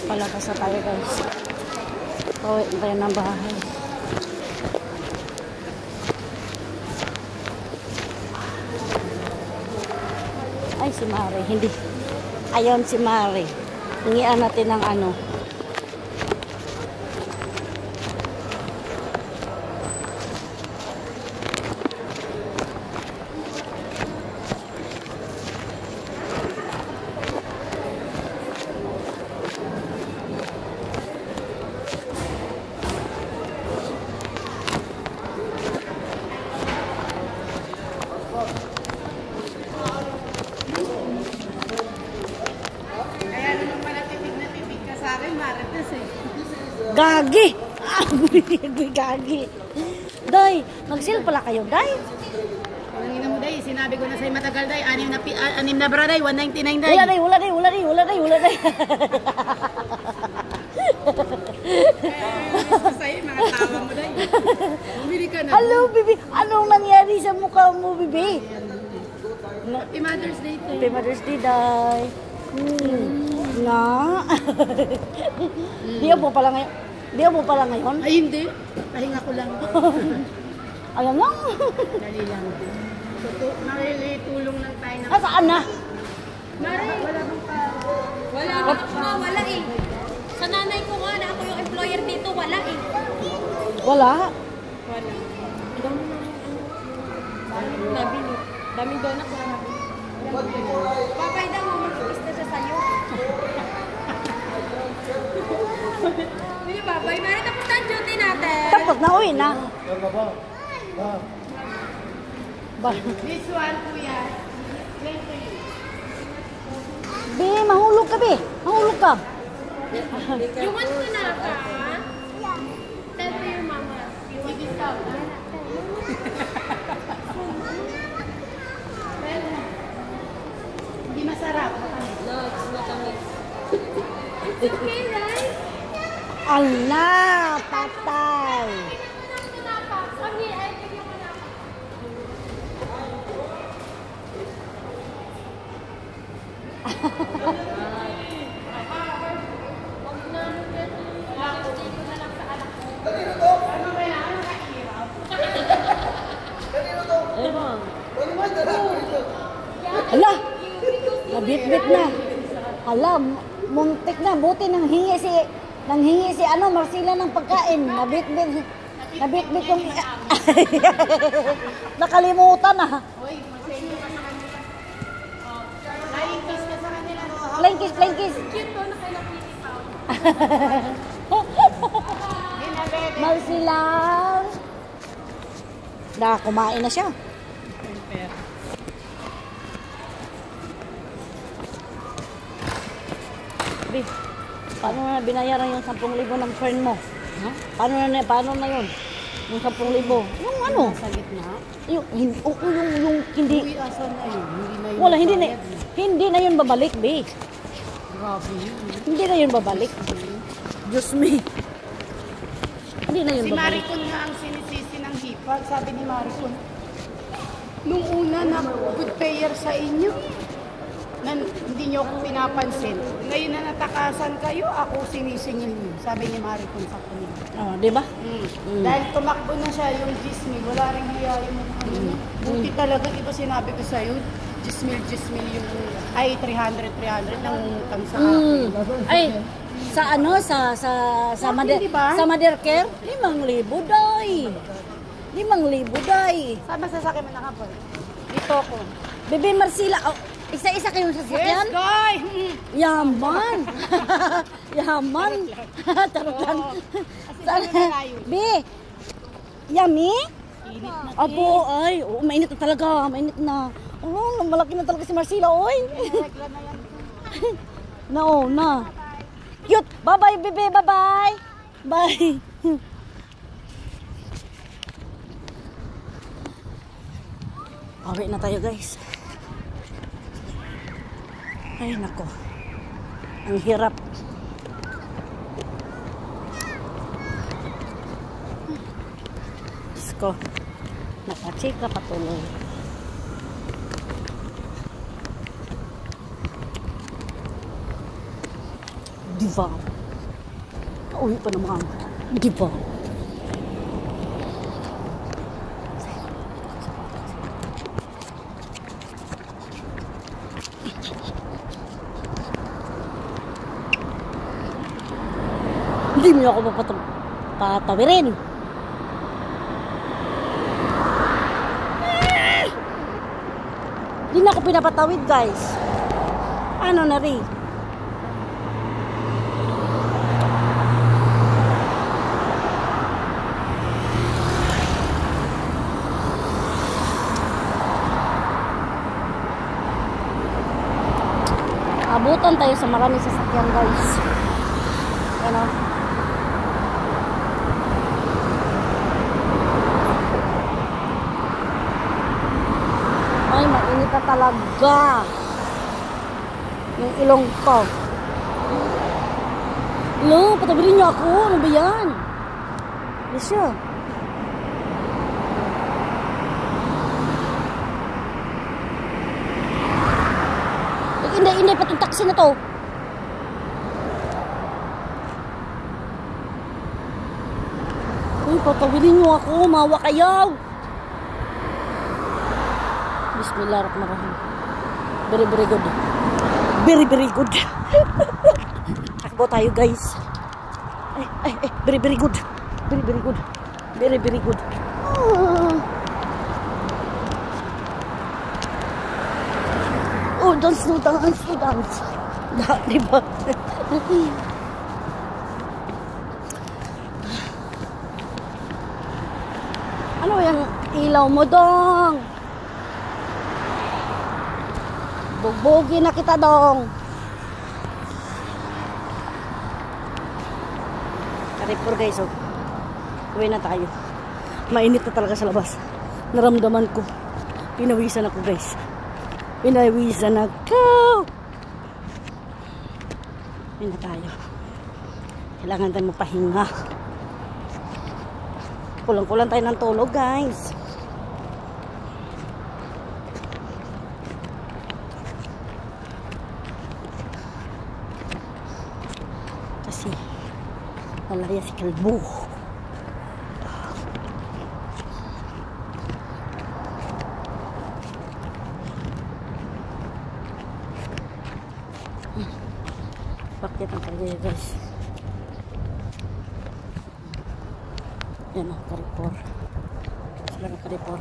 Palabas na tayo guys. Pauwi na tayo ng bahay. Ay, si Mari. Hindi. Ayun si Mari. Hingian natin ng ano. Gagi! Gagi! Day, mag-sale pala kayo, Day? Nangina mo, Day. Sinabi ko na sa'yo matagal, Day. Anim na bra, Day. 199, Day. Wala, Day. Wala, Day. Wala, Day. Wala, Day. Wala, Day. Sa'yo, mga tawa mo, Day. Bumili ka na. Hello, baby. Anong nangyari sa mukha mo, baby? Happy Mother's Day, Day. Happy Mother's Day, Day. Nga. Di mo pala ngayon. Di mo pala ngayon? Ay, hindi. Pahinga ko lang. Alam lang. Dali lang. Nakilitulong lang tayo. Saan na? Mari, wala bang pa? Wala eh. Sa nanay ko nga na ako yung employer dito, wala eh. Wala. Wala. Nabili. Daming donuts wala nabili. Papay daw, mag-uwis na siya sa'yo. Hindi, babay. Mari, tapos na ang duty natin. Tapos na, uwi na. This one, kuya. Be, mahulog ka, Be. Mahulog ka. You want to na ka? Tell to your mama. You want to stop. Hindi masarap. No, it's not a mix. It's okay, right? Ala, patay. Ala, nabit-bit na. Ala, muntik na. Buti nang hingi si ano, Marcela ng pagkain. Nabit-bit. Nabit-bit yung... Nakalimutan na. Flying kiss ka sa kanila. Flying kiss, flying kiss. Cute to, nakailapiti pa. Marcela. Kumain na siya. Be, paano na binayaran yung 10,000 ng friend mo? Huh? Paano na yun? Yung 10,000. Yung ano? Sa gitna. Yung hindi. Uy, asan na yun? Hindi na yun. Wala, hindi na yun babalik, Be. Grabe yun. Hindi na yun babalik. Diyos me. Hindi na yun Si babalik. Maricon nga ang sinisisi ng hipag. Sabi ni Maricon, nung una na good payer sa inyo, na hindi nyo ako pinapansin. Ngayon na natakasan kayo, ako sinisingil nyo. Sabi ni Maricon sa kanila. Oh, di ba? Dahil tumakbo na siya yung Gismil, wala rin hiya yung buti talaga, di ba sinabi ko sa'yo, Gismil yung, ay 300 ng utang sa akin. Ay, sa ano, sa Akin, diba? sa Mother Care, 5,000 day. 5,000 day. Saan ba sasakyan mo nakapal? Dito ko. Bebe Marcela, oh, isa-isa kayong sasakyan? Yes, guy! Yaman. Yaman. Tarot lang. Be, yummy? Apo, ay, oh, mainit na talaga. Mainit na. Oh, malaki na talaga si Marcela, oy. Na. Cute. Bye-bye, bebe. Bye-bye. Bye. Awi na tayo, guys. Ay, nako. Ang hirap. Diyos ko. Nakachika patuloy. Diva. Uwi pa naman. Di ba? Hindi mo ako patawirin. Hindi na ako pinapatawid, guys. Ano na rin? Abutan tayo sa maraming sasakyan, guys. Ano? Ay, mainit na talaga yung ilong ko. Hello, patabilin niyo ako. Ano ba yan? Yes, siya. Hindi, patong taxi na to. Uy, patawilin nyo ako. Mawa kayo. Bismillahirrahmanirrahim. Very, very good. Very, very good. Takbo tayo, guys. Ay, very, very good. Very, very good. Very, very good. Oh, dance. Diba? Ano yung ilaw mo, dong? Bugbogi na kita, dong. Karipur, guys, oh. Uwi na tayo. Mainit na talaga sa labas. Naramdaman ko. Pinawisan ako, guys. Pinawisan ako. Uwi na tayo. Kailangan tayo mapahinga. Kulang-kulang tayo ng tulog, guys. Kasi malaya si Kalbo. Bakit ang kagaya, guys? Yan o, Karipur. Sila ng Karipur.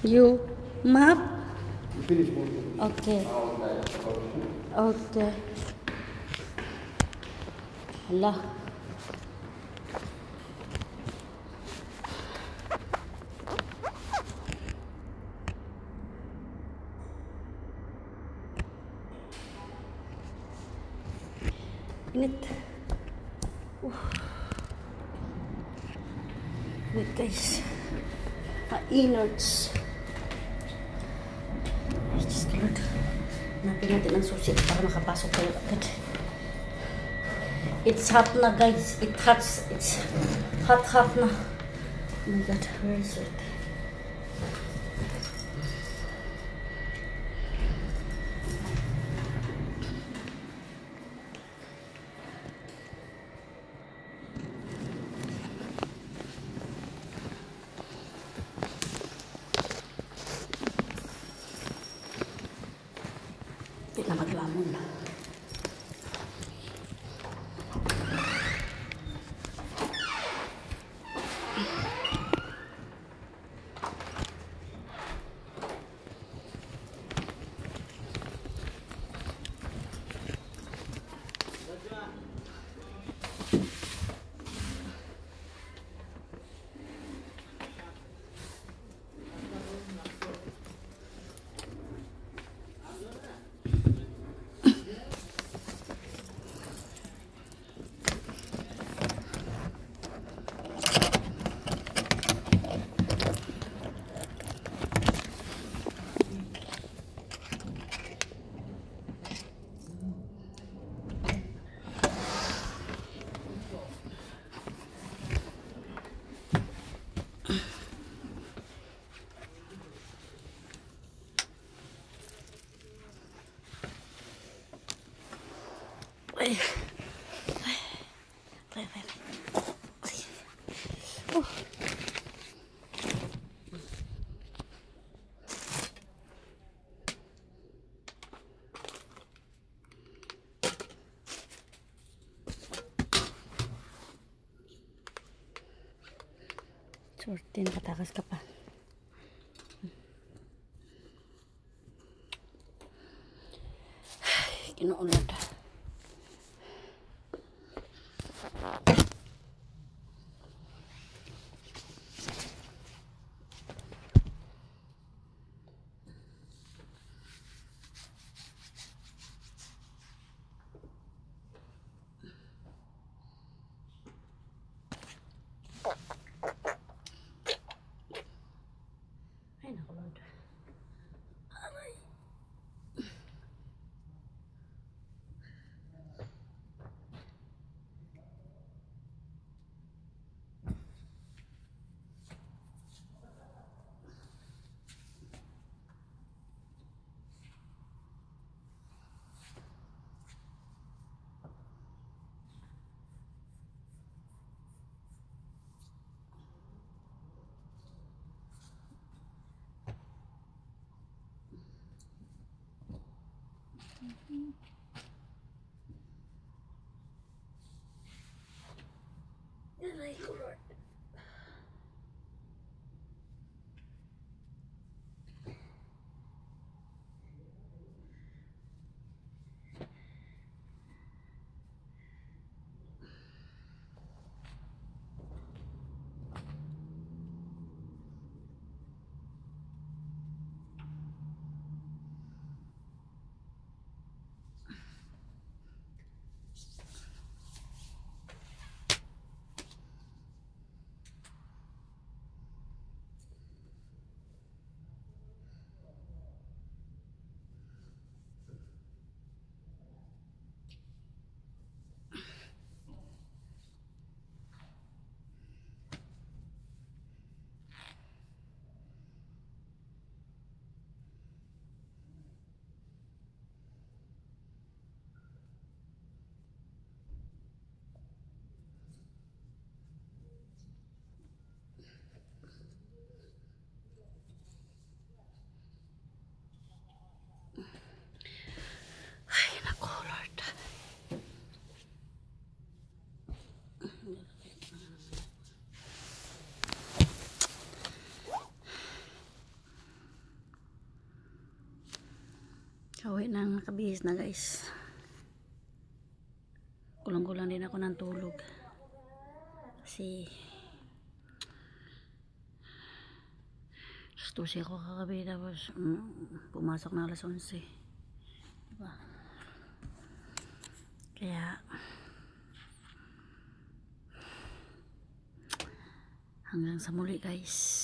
You map? You finish moving. Okay. Okay. Hala. Init. Init, guys. Innards. Ay, Diyos ko, Lord. Hanapin natin ang susi para makapasok tayo agad. It's hot na, guys. It's hot na. Oh my God, where is it? Hindi na maglamon. Sorte, nakatakas ka pa. Ay, kinuulad. Ay, nakulod. Aray. Aray ko, Lord. Ay, naku, Lord. Kawi na, nakabihis na, guys. Kulang-kulang din ako ng tulog. Kasi stusi ako kagabi, tapos pumasok na alas 11. Diba? Kaya hanggang sa muli, guys.